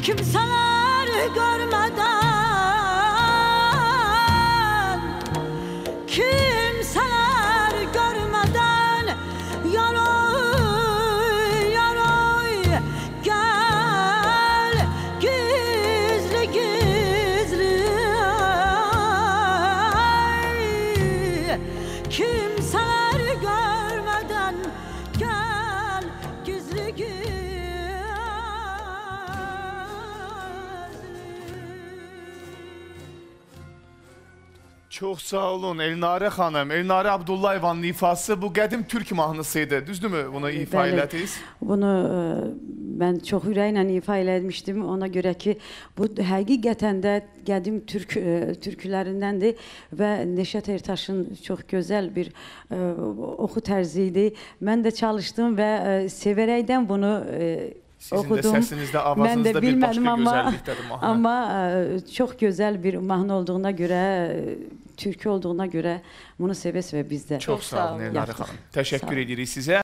kimseler görmeden, kimseler görmeden yaroy yaroy gel gizli gizli, kimseler görmeden gel gizli gizli. Çox sağ olun Elnarə xanım. Elnarə Abdullayevanın ifası bu qədim türk mahnısıydı. Düzdürmü bunu ifa elədiniz? Bunu mən çox ürəklə ifa eləmişdim. Ona görə ki, bu həqiqətən də qədim türklərindəndir və Neşət Ertaşın çox gözəl bir oxu tərzi idi. Mən də çalışdım və sevərəkdən bunu Sizin də səsinizdə, avazınızda bir başqa gözəllikdədir mahnı. Amma çox gözəl bir mahnı olduğuna görə, türkü olduğuna görə bunu sevə-sevə bizdə. Çox sağ olun Elnarə xanım. Təşəkkür edirik sizə.